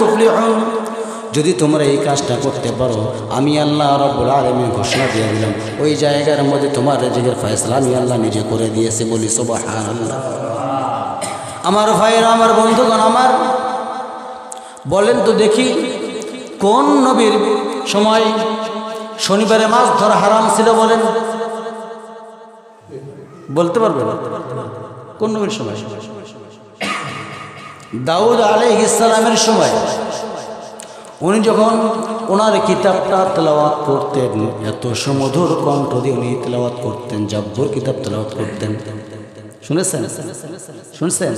তুফলিহুন, যদি তোমরা এই কাজটা করতে পারো আমি আল্লাহ রাব্বুল আলামিন ঘোষণা দিয়ে দিলাম ওই জায়গার মধ্যে তোমার রিজিকের ফয়সালা আমি আল্লাহ নিজে করে দিয়েছি। বলি সুবহানাল্লাহ। আমার ভাইরা, আমার বন্ধুগণ, আমার বলেন তো দেখি কোন নবীর সময় শনিবারে মাছ ধরা হারাম ছিল? বলেন, বলতে পারবেন কোন নবীর সময়? দাউদ আলাইহিস সালামের সময়। উনি যখন ওনার কিতাবটা তেলাওয়াত করতেন, এত সুমধুর কণ্ঠ দিয়ে উনি তেলাওয়াত করতেন, জাব্বুর কিতাব তেলাওয়াত করতেন। শুনেছেন? শুনছেন?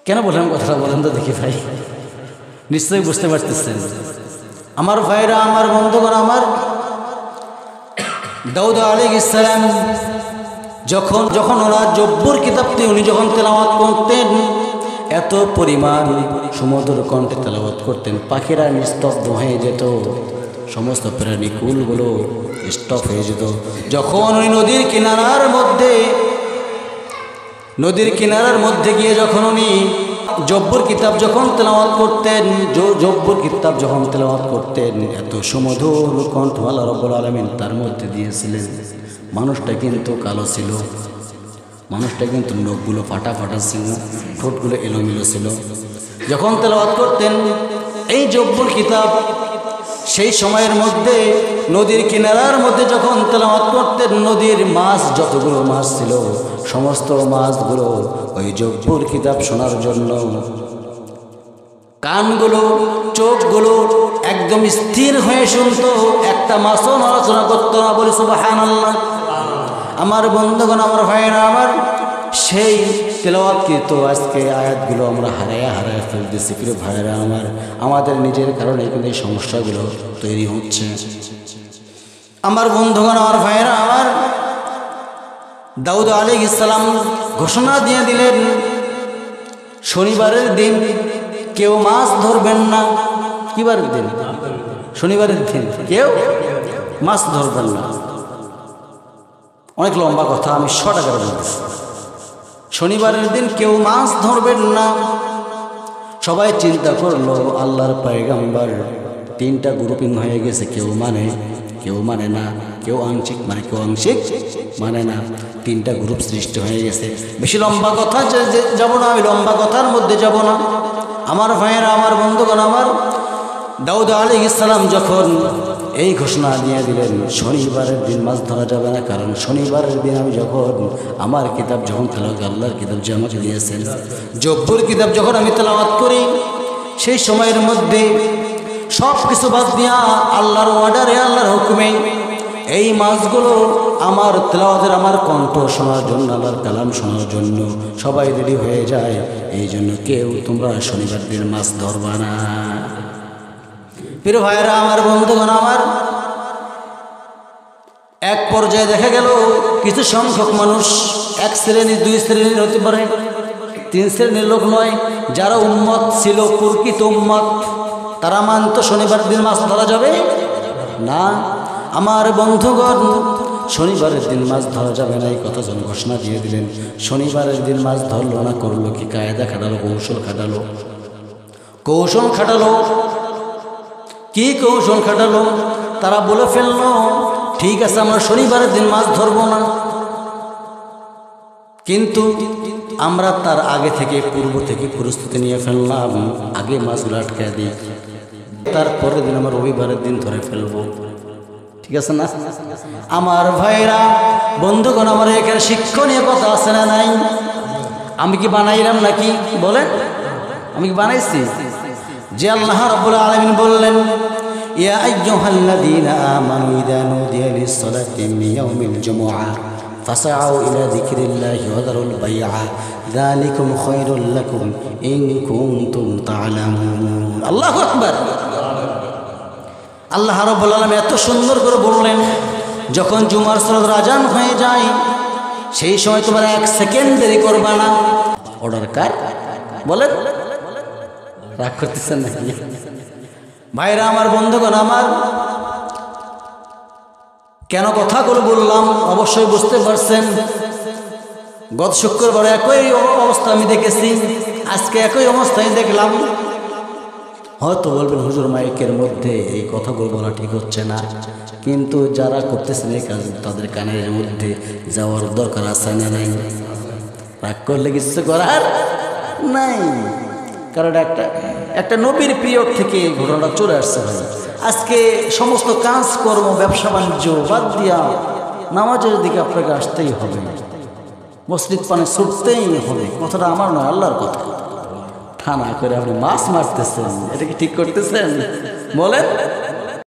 কেন বললাম কথাটা বলেন তো দেখি ভাই, নিশ্চয়ই বুঝতে পারতেছেন। আমার ভাইরা, আমার বন্ধুগণ, আমার দাউদ আলাইহিস সালাম যখন ওনার জাব্বুর কিতাবটি উনি যখন তেলাওয়াত করতেন, এত পরিমাণ সুমধুর কণ্ঠে তেলাওয়াত করতেন, পাখিরা নিস্তব্ধ হয়ে যেত, সমস্ত প্রাণীকুলগুলো স্টপ হয়ে যেত। যখন ওই নদীর কিনারার মধ্যে গিয়ে যখন উনি জাব্বুর কিতাব যখন তেলাওয়াত করতেন, এত সুমধুর কণ্ঠ আল্লাহ রাব্বুল আলামিন তার মধ্যে দিয়েছিলেন। মানুষটা কিন্তু কালো ছিল, মানুষটা কিন্তু নখগুলো ফাটা ফাটা ছিল, ঠোঁটগুলো এলোমেলো ছিল। যখন তেলাওয়াত করতেন এই জাব্বুর কিতাব, সেই সময়ের মধ্যে নদীর কিনারার মধ্যে যখন তেলাওয়াত করতেন, নদীর মাছ যতগুলো মাছ ছিল সমস্ত মাছগুলো ওই জাব্বুর কিতাব শোনার জন্য কানগুলো, চোখগুলো একদম স্থির হয়ে শুনতো, একটা মাছও নড়াচড়া করতো না। বলি সুবহানাল্লাহ। আমার বন্ধুগণ, আমার ভাইয়েরা, আমার সেই তেলাওয়াতকৃত আজকে আয়াতগুলো আমরা হারায়া ফেলতেছি। প্রিয় ভাইয়েরা আমার, আমাদের নিজের কারণে কিন্তু এই সমস্যাগুলো তৈরি হচ্ছে। আমার বন্ধুগণ, আমার ভাইয়েরা আমার, দাউদ আলাইহিস সালাম ঘোষণা দিয়ে দিলেন শনিবারের দিন কেউ মাছ ধরবেন না। কিবারের দিন? শনিবারের দিন কেউ মাছ ধরবেন না। অনেক লম্বা কথা, আমি শর্ট আকারে বলতেছি। শনিবারের দিন কেউ মাছ ধরবেন না। সবাই চিন্তা করলো আল্লাহর পয়গম্বর তিনটা গ্রুপিং হয়ে গেছে, কেউ মানে না, কেউ আংশিক মানে, কেউ আংশিক মানে না, তিনটা গ্রুপ সৃষ্টি হয়ে গেছে। বেশি লম্বা কথা যাব না, আমি লম্বা কথার মধ্যে যাব না। আমার ভাইয়েরা, আমার বন্ধুগণ, আমার দাউদ আলাইহিস সালাম যখন এই ঘোষণা দিয়ে দিলেন শনিবারের দিন মাছ ধরা যাবে না, কারণ শনিবারের দিন আমি যখন আমার কিতাব যখন তেলাওয়াত, আল্লাহর কিতাব যে আমাকে দিয়েছেন, জাব্বুর কিতাব যখন আমি তেলাওয়াত করি, সেই সময়ের মধ্যে সব কিছু বাদ দিয়া আল্লাহর অর্ডারে, আল্লাহর হুকুমে এই মাছগুলো আমার তেলাওয়াতের, আমার কণ্ঠ শোনার জন্য, আল্লাহর কালাম শোনার জন্য সবাই রেডি হয়ে যায়। এই জন্য কেউ তোমরা শনিবার দিন মাছ ধরবা না। প্রিয় ভাইয়েরা, আমার বন্ধুগণ, আমার এক পর্যায়ে দেখা গেল কিছু সংখ্যক মানুষ, এক শ্রেণী, দুই শ্রেণীর হতে পারে, তিন শ্রেণীর লোক নয়, যারা উম্মত ছিল, প্রকৃত উম্মত, তারা মানত শনিবার দিন মাছ ধরা যাবে না। আমার বন্ধুগণ, শনিবারের দিন মাছ ধরা যাবে না এই কথা যেন ঘোষণা দিয়ে দিলেন। শনিবারের দিন মাছ ধরলো না, করলো কি? কায়দা খাটালো, কৌশল খাটালো। কি কৌশল খাটালো? তারা বলে ফেললো ঠিক আছে আমরা শনিবারের দিন মাছ ধরবো না, কিন্তু আমরা তার আগে থেকে, পূর্ব থেকে প্রস্তুতি নিয়ে ফেললাম, আগে মাছগুলো আটকে দিই, তারপরের দিন আমরা রবিবারের দিন ধরে ফেলবো। ঠিক আছে না? আমার ভাইরা, বন্ধুগণ, আমার এখানে শিক্ষণীয় কথা আছে না নাই? আমি কি বানাইলাম নাকি? বলেন, আমি কি বানাইছি? যে আল্লাহ রাব্বুল আলামিন বললেন, ইয়া আইয়ুহাল্লাযীনা আমানু ইযা নুদিয়া লিস-সালাতি মিন ইয়াউমিল জুমআহ ফাসআউ ইলা যিকরিল্লাহি ওয়া যারুল বাই'a যালিকুম খায়রুল লাকুম ইন কুনতুম তা'লামুন। আল্লাহু আকবার। আল্লাহ রাব্বুল আলামিন এত সুন্দর করে বললেন, যখন জুমার সালাতের আজান হয়ে যায় সেই সময় তোমরা 1 সেকেন্ড দেরি করবা না। অর্ডার কার? বলেন, রাগ করতেছেন নাকি? ভাইরা, আমার বন্ধুগণ, আমার কেন কথাগুলো বললাম অবশ্যই বুঝতে পারছেন। গত শুক্রবার একই অবস্থা আমি দেখেছি। আজকে একই অবস্থায় দেখলাম। হয়তো বলবেন হুজুর মাইকের মধ্যে এই কথাগুলো বলা ঠিক হচ্ছে না, কিন্তু যারা করতেছেন এই কাজ তাদের কানের মধ্যে যাওয়ার দরকার আছে না নাই? রাগ করলে কিছু করার নাই, কারণ একটা নবীর পিরিয়ড থেকে এই ঘটনাটা চলে আসছে ভাই। আজকে সমস্ত কাজকর্ম ব্যবসা বাণিজ্য বাদ দিয়া নামাজের দিকে আপনাকে আসতেই হবে, মসজিদ পানে ছুটতেই হবে। কথাটা আমার নয়, আল্লাহর কথা। ঠানা করে আপনি মাছ মারতেছেন, এটা কি ঠিক করতেছেন বলেন?